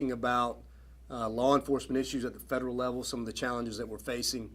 about law enforcement issues at the federal level, some of the challenges that we're facing,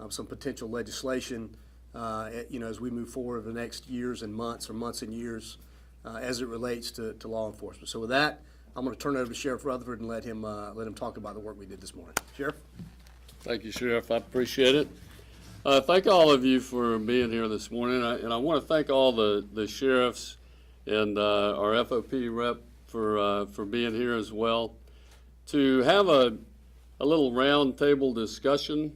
some potential legislation, as we move forward over the next years and months, or months and years, as it relates to law enforcement. So with that, I'm going to turn it over to Sheriff Rutherford and let him talk about the work we did this morning. Sheriff? Thank you, Sheriff. I appreciate it. Thank all of you for being here this morning, and I want to thank all the sheriffs and our FOP rep for being here as well, to have a little round table discussion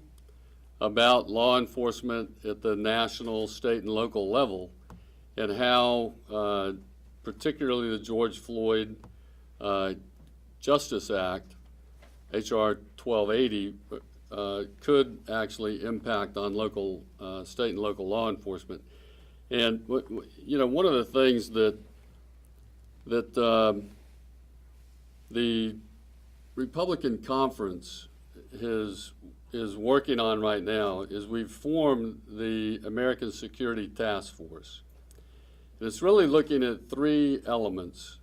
about law enforcement at the national, state, and local level, and how particularly the George Floyd Justice Act, H.R. 1280, could actually impact on local, state and local law enforcement. And one of the things that the Republican conference is working on right now is we've formed the American Security Task Force. And it's really looking at three elements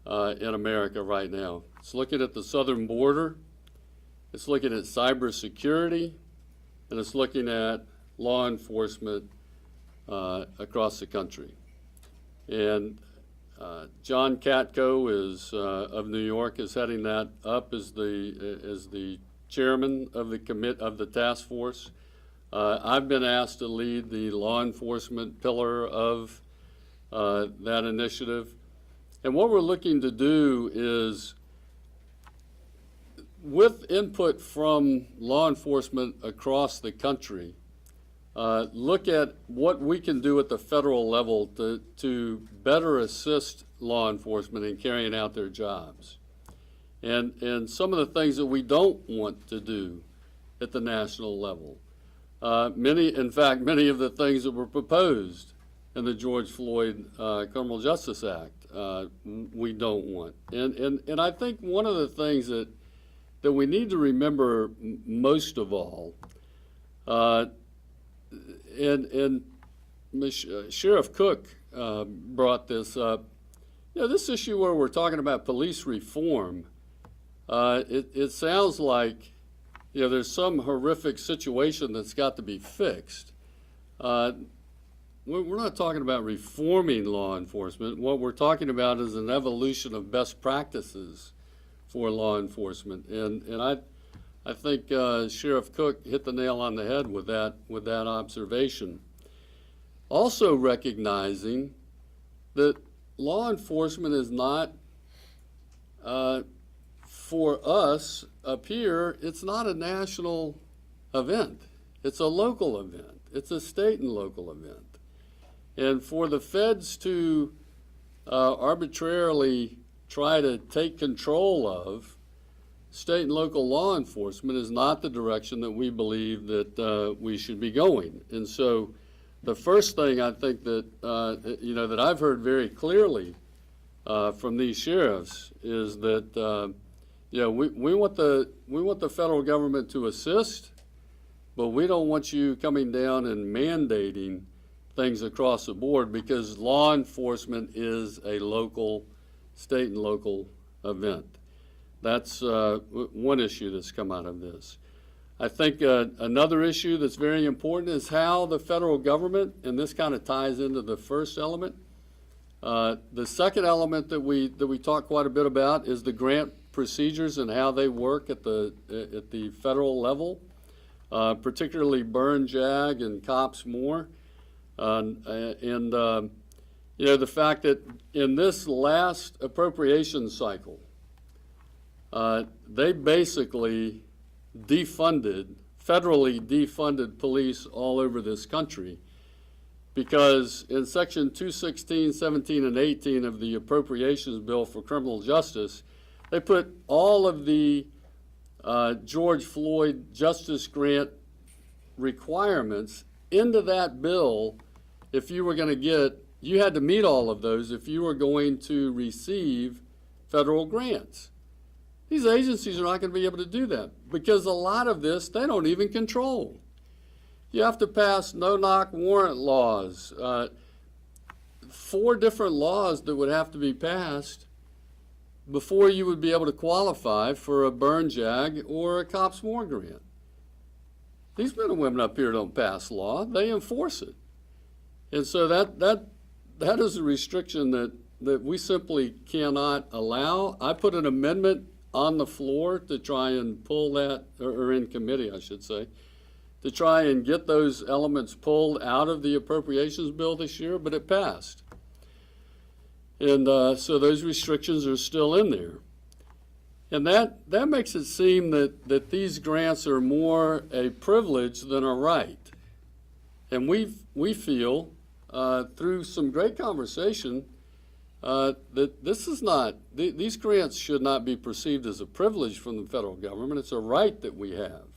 in America right now. It's looking at the southern border, it's looking at cybersecurity, and it's looking at law enforcement across the country. And John Katko of New York is heading that up as the chairman of the task force. I've been asked to lead the law enforcement pillar of that initiative. And what we're looking to do is, with input from law enforcement across the country, look at what we can do at the federal level to better assist law enforcement in carrying out their jobs. And some of the things that we don't want to do at the national level. Many of the things that were proposed in the George Floyd Criminal Justice Act, we don't want. And I think one of the things that we need to remember most of all, and Sheriff Cook brought this up, this issue where we're talking about police reform, it sounds like there's some horrific situation that's got to be fixed. We're not talking about reforming law enforcement. What we're talking about is an evolution of best practices for law enforcement, and I think Sheriff Cook hit the nail on the head with that observation. Also recognizing that law enforcement is not, for us up here, it's not a national event. It's a local event. It's a state and local event. And for the feds to arbitrarily try to take control of state and local law enforcement is not the direction that we believe that we should be going. And so the first thing I think that, that I've heard very clearly from these sheriffs is that, we want the federal government to assist, but we don't want you coming down and mandating things across the board, because law enforcement is a local, state and local event. That's one issue that's come out of this. I think another issue that's very important is how the federal government, and this kind of ties into the first element. The second element that we talk quite a bit about is the grant procedures and how they work at the federal level, particularly burn jag and cops more. The fact that in this last appropriation cycle, they basically federally defunded police all over this country, because in Section 216, 17, and 18 of the Appropriations Bill for Criminal Justice, they put all of the George Floyd Justice Grant requirements into that bill. If you were going to you had to meet all of those if you were going to receive federal grants. These agencies are not going to be able to do that, because a lot of this they don't even control. You have to pass no-knock warrant laws, 4 different laws that would have to be passed before you would be able to qualify for a burn jag or a Cops More grant. These men and women up here don't pass law, they enforce it. And so that is a restriction that we simply cannot allow. I put an amendment on the floor to try and pull that, or in committee, I should say, to try and get those elements pulled out of the appropriations bill this year, but it passed. And so those restrictions are still in there. And that makes it seem that these grants are more a privilege than a right. And we feel, through some great conversation, that this is not, these grants should not be perceived as a privilege from the federal government. It's a right that we have.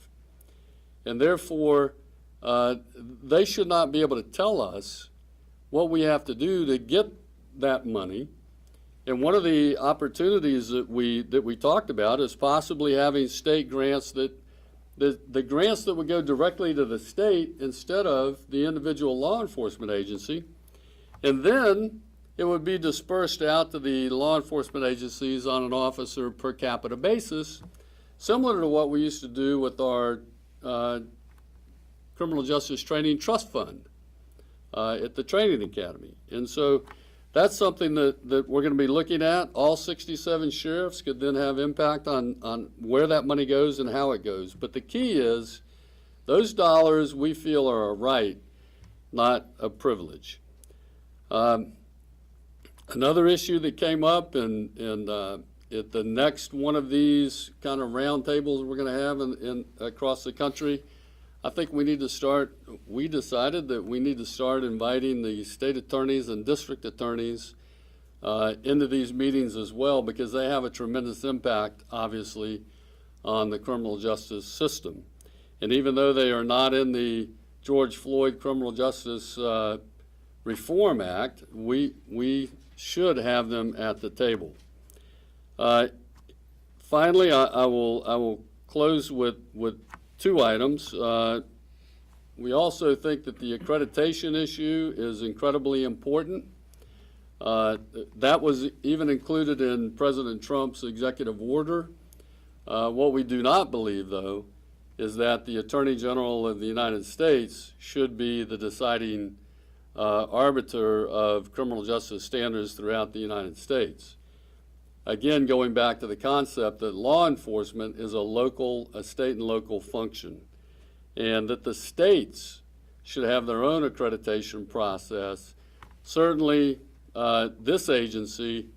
And therefore, they should not be able to tell us what we have to do to get that money. And one of the opportunities that we talked about is possibly having state grants that the grants that would go directly to the state instead of the individual law enforcement agency. And then it would be dispersed out to the law enforcement agencies on an officer per capita basis, similar to what we used to do with our Criminal Justice Training Trust Fund at the Training Academy. And so that's something that we're going to be looking at. All 67 sheriffs could then have impact on where that money goes and how it goes. But the key is those dollars we feel are a right, not a privilege. Another issue that came up and at the next one of these kind of roundtables we're going to have across the country, I think we decided that we need to start inviting the state attorneys and district attorneys into these meetings as well, because they have a tremendous impact, obviously, on the criminal justice system. And even though they are not in the George Floyd Criminal Justice Reform Act, we should have them at the table. Finally, I will close with two items. We also think that the accreditation issue is incredibly important. That was even included in President Trump's executive order. What we do not believe, though, is that the Attorney General of the United States should be the deciding arbiter of criminal justice standards throughout the United States. Again, going back to the concept that law enforcement is a state and local function, and that the states should have their own accreditation process. Certainly, this agency,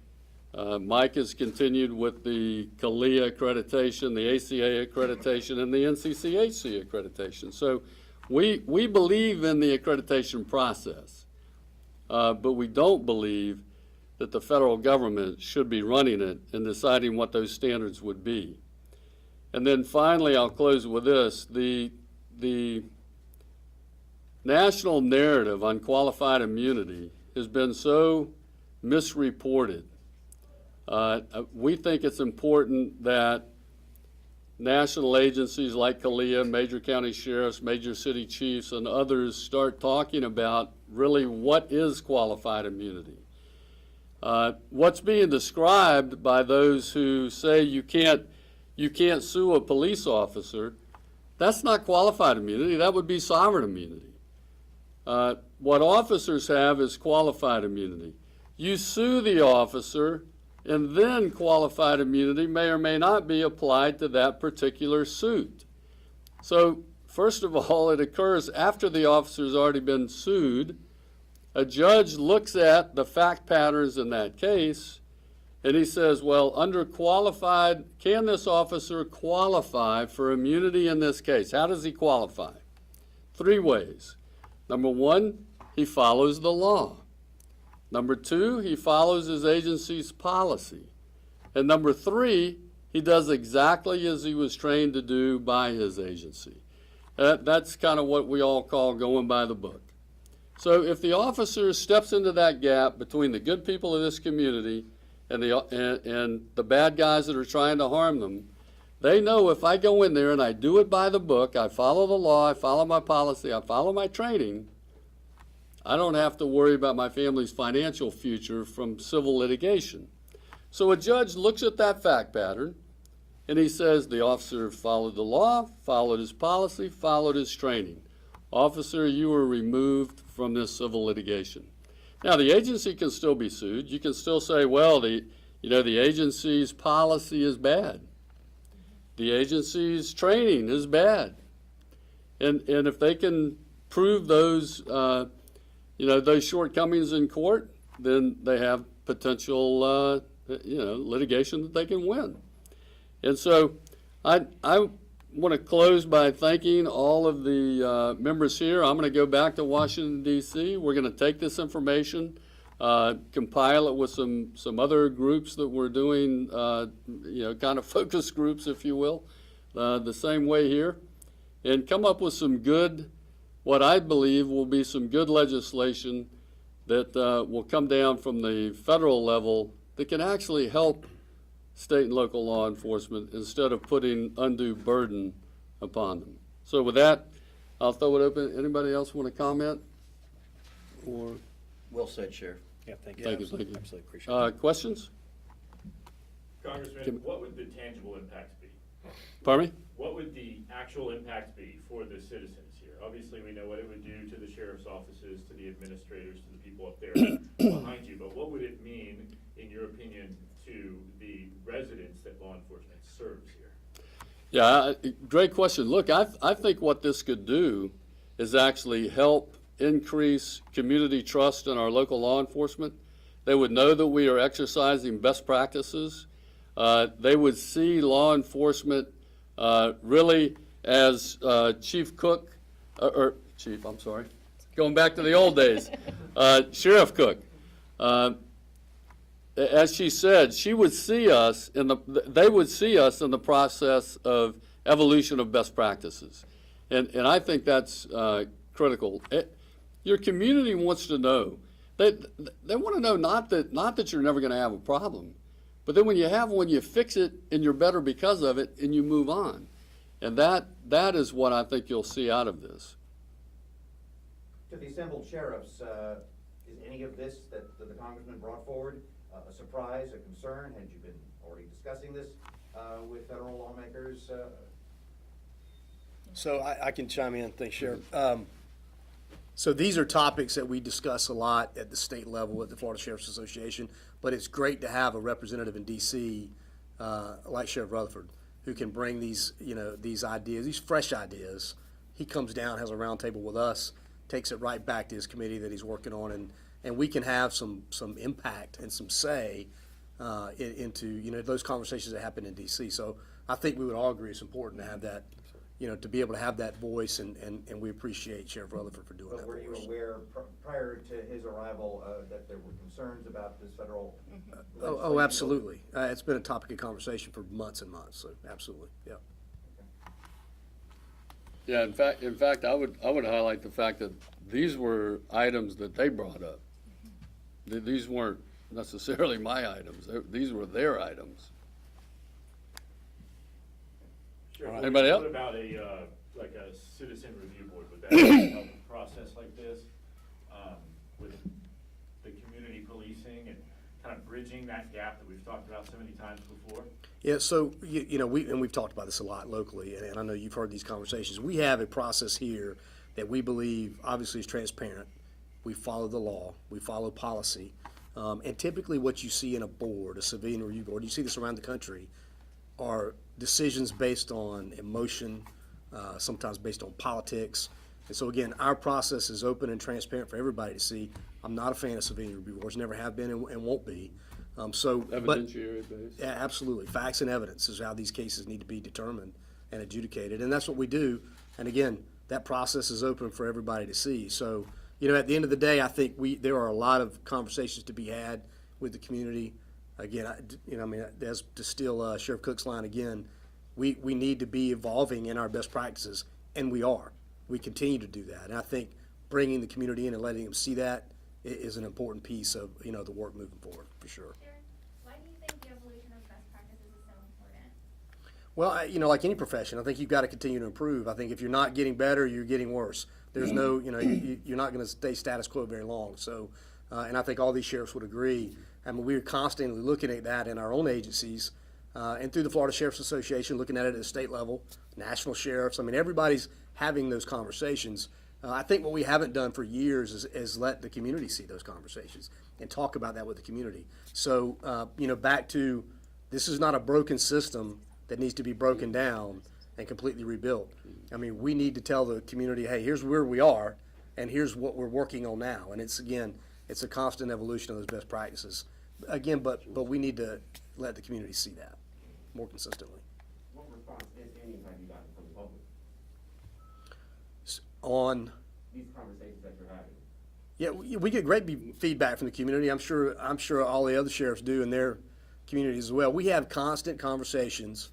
Mike has continued with the CALIA accreditation, the ACA accreditation, and the NCCHC accreditation. So we believe in the accreditation process, but we don't believe that the federal government should be running it and deciding what those standards would be. And then finally, I'll close with this. The national narrative on qualified immunity has been so misreported. We think it's important that national agencies like CALIA, major county sheriffs, major city chiefs, and others start talking about really what is qualified immunity. What's being described by those who say you can't sue a police officer, that's not qualified immunity, that would be sovereign immunity. What officers have is qualified immunity. You sue the officer, and then qualified immunity may or may not be applied to that particular suit. So, first of all, it occurs after the officer's already been sued. A judge looks at the fact patterns in that case, and he says, well, under qualified, can this officer qualify for immunity in this case? How does he qualify? 3 ways. Number 1, he follows the law. Number 2, he follows his agency's policy. And number 3, he does exactly as he was trained to do by his agency. That's kind of what we all call going by the book. So if the officer steps into that gap between the good people of this community and the bad guys that are trying to harm them, they know if I go in there and I do it by the book, I follow the law, I follow my policy, I follow my training, I don't have to worry about my family's financial future from civil litigation. So a judge looks at that fact pattern and he says the officer followed the law, followed his policy, followed his training. Officer, you were removed from this civil litigation. Now, the agency can still be sued. You can still say, well, the agency's policy is bad. The agency's training is bad. And if they can prove those, those shortcomings in court, then they have potential, litigation that they can win. And so I want to close by thanking all of the members here. I'm going to go back to Washington, D.C. We're going to take this information, compile it with some other groups that we're doing, kind of focus groups, if you will, the same way here, and come up with some good, what I believe will be some good legislation that will come down from the federal level that can actually help state and local law enforcement instead of putting undue burden upon them. So with that, I'll throw it open. Anybody else want to comment? Or Well said, Sheriff. Yeah, thank you. Thank you, thank you. Absolutely appreciate it. Questions? Congressman, what would the tangible impacts be? Pardon me? What would the actual impacts be for the citizens here? Obviously, we know what it would do to the sheriff's offices, to the administrators, to the people up there behind you, but what would it mean, in your opinion, to the residents that law enforcement serves here? Yeah, great question. Look, I think what this could do is actually help increase community trust in our local law enforcement. They would know that we are exercising best practices. They would see law enforcement really as Chief Cook, going back to the old days, Sheriff Cook. As she said, she would see us they would see us in the process of evolution of best practices. And I think that's critical. Your community wants to know. They want to know not that you're never going to have a problem, but then when you have one, you fix it and you're better because of it and you move on. And that is what I think you'll see out of this. To the assembled sheriffs, is any of this that the congressman brought forward a surprise, a concern? Had you been already discussing this with federal lawmakers? So I can chime in, thanks, Sheriff. So these are topics that we discuss a lot at the state level at the Florida Sheriff's Association, but it's great to have a representative in D.C. Like Sheriff Rutherford, who can bring these ideas, these fresh ideas. He comes down, has a roundtable with us, takes it right back to his committee that he's working on, and we can have some impact and some say into those conversations that happen in D.C. So I think we would all agree it's important to have that, to be able to have that voice, and we appreciate Sheriff Rutherford for doing that. But were you for us. aware prior to his arrival that there were concerns about this federal? Oh, absolutely. It's been a topic of conversation for months and months. So absolutely, yeah. Yeah, in fact, I would highlight the fact that these were items that they brought up. These weren't necessarily my items. These were their items. Sure. Anybody else? What about a citizen review board? Would that help a process like this with the community policing and kind of bridging that gap that we've talked about so many times before? Yeah, so, we've talked about this a lot locally, and I know you've heard these conversations. We have a process here that we believe obviously is transparent. We follow the law, we follow policy, and typically what you see in a board, a civilian review board, you see this around the country, are decisions based on emotion, sometimes based on politics. And so again, our process is open and transparent for everybody to see. I'm not a fan of civilian review boards, never have been and won't be. Evidentiary based. Yeah, absolutely. Facts and evidence is how these cases need to be determined and adjudicated, and that's what we do. And again, that process is open for everybody to see. So, at the end of the day, I think there are a lot of conversations to be had with the community. Again, as to steal Sheriff Cook's line again, we need to be evolving in our best practices, and we are. We continue to do that, and I think bringing the community in and letting them see that is an important piece of the work moving forward for sure. Why do you think the evolution of best practices is so important? Well, like any profession, I think you've got to continue to improve. I think if you're not getting better, you're getting worse. There's no, you're not going to stay status quo very long. So, and I think all these sheriffs would agree I mean, we're constantly looking at that in our own agencies, and through the Florida Sheriff's Association, looking at it at the state level, national sheriffs. I mean, everybody's having those conversations. I think what we haven't done for years is let the community see those conversations and talk about that with the community. So, back to, this is not a broken system that needs to be broken down and completely rebuilt. I mean, we need to tell the community, hey, here's where we are, and here's what we're working on now. And it's a constant evolution of those best practices. Again, but we need to let the community see that more consistently. What response, if any, have you gotten from the public? On These conversations that you're having? Yeah, we get great feedback from the community. I'm sure all the other sheriffs do in their communities as well. We have constant conversations.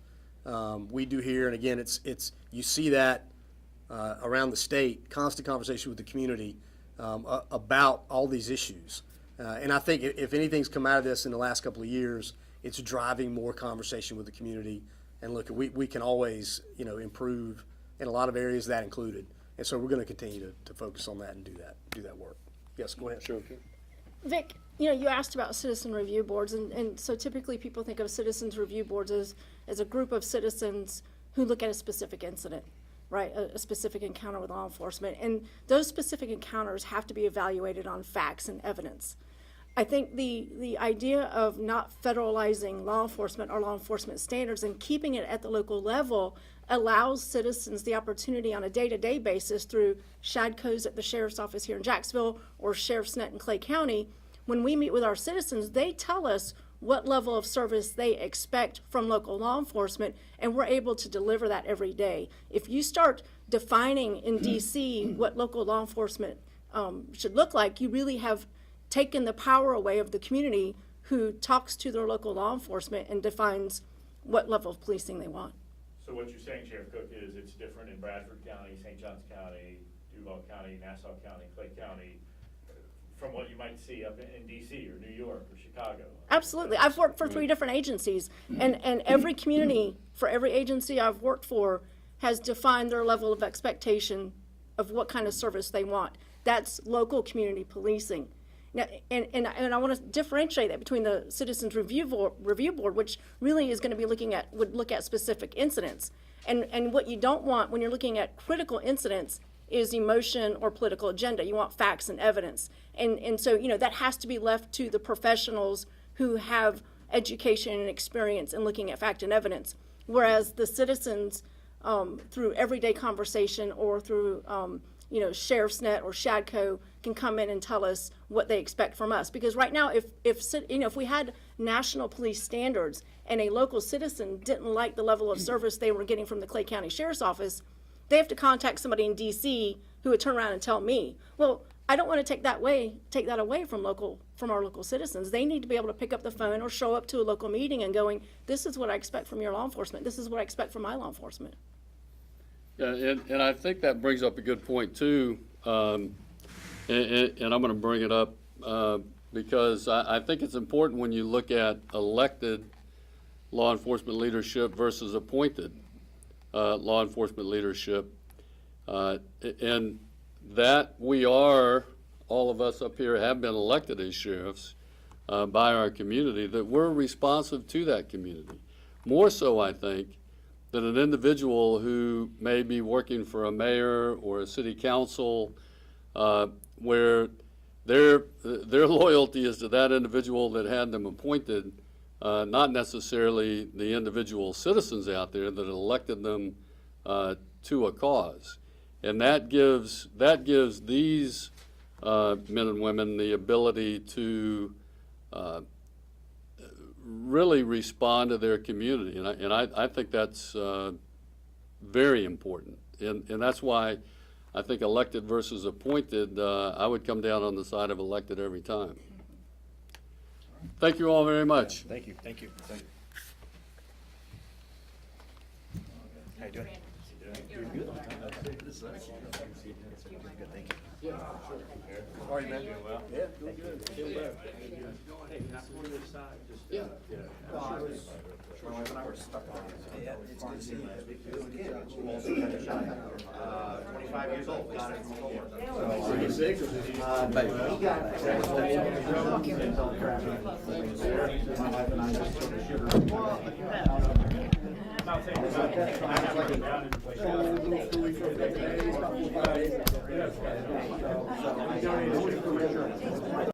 We do here, and again, it's you see that around the state, constant conversation with the community about all these issues. And I think if anything's come out of this in the last couple of years, it's driving more conversation with the community. And look, we can always improve in a lot of areas, that included. And so we're going to continue to focus on that and do that work. Yes, go ahead. Sure. Vic, you asked about citizen review boards, and so typically people think of citizens review boards as a group of citizens who look at a specific incident, right, a specific encounter with law enforcement, and those specific encounters have to be evaluated on facts and evidence. I think the idea of not federalizing law enforcement or law enforcement standards and keeping it at the local level allows citizens the opportunity on a day-to-day basis through SHADCOs at the Sheriff's Office here in Jacksonville or Sheriff's Net in Clay County. When we meet with our citizens, they tell us what level of service they expect from local law enforcement, and we're able to deliver that every day. If you start defining in DC what local law enforcement should look like, you really have taken the power away of the community who talks to their local law enforcement and defines what level of policing they want. So what you're saying, Sheriff Cook, is it's different in Bradford County, St. Johns County, Duval County, Nassau County, Clay County, from what you might see up in DC or New York or Chicago. Absolutely. I've worked for 3 different agencies, and every community for every agency I've worked for has defined their level of expectation of what kind of service they want. That's local community policing. Now, and I want to differentiate that between the Citizens Review Board, which really is going to be would look at specific incidents. And what you don't want when you're looking at critical incidents is emotion or political agenda. You want facts and evidence. And so, that has to be left to the professionals who have education and experience in looking at fact and evidence. Whereas the citizens, through everyday conversation or through, Sheriff's Net or SHADCO can come in and tell us what they expect from us. Because right now, if we had national police standards and a local citizen didn't like the level of service they were getting from the Clay County Sheriff's Office, they have to contact somebody in DC who would turn around and tell me, well, I don't want to take that away from our local citizens. They need to be able to pick up the phone or show up to a local meeting and going, this is what I expect from your law enforcement. This is what I expect from my law enforcement. Yeah, and I think that brings up a good point too, and I'm going to bring it up because I think it's important when you look at elected law enforcement leadership versus appointed law enforcement leadership, and that all of us up here have been elected as sheriffs by our community, that we're responsive to that community. More so, I think, than an individual who may be working for a mayor or a city council, where their loyalty is to that individual that had them appointed, not necessarily the individual citizens out there that elected them to a cause. And that gives these men and women the ability to really respond to their community, and I think that's very important, and that's why I think elected versus appointed, I would come down on the side of elected every time. Thank you all very much. Thank you. How you doing? Doing good. Good, thank you. How are you, man? well. Yeah, doing good. Feel better. Hey, can I pull to the side? Just, Yeah. Well, I was, my wife and I were stuck on it. Yeah, it's good to see you. We also had a child, 25 5 years old, got it from a coworker. He got. My wife and I just took a sugar. I'm not saying it's not, I have written down in place. So I donated 2 for insurance.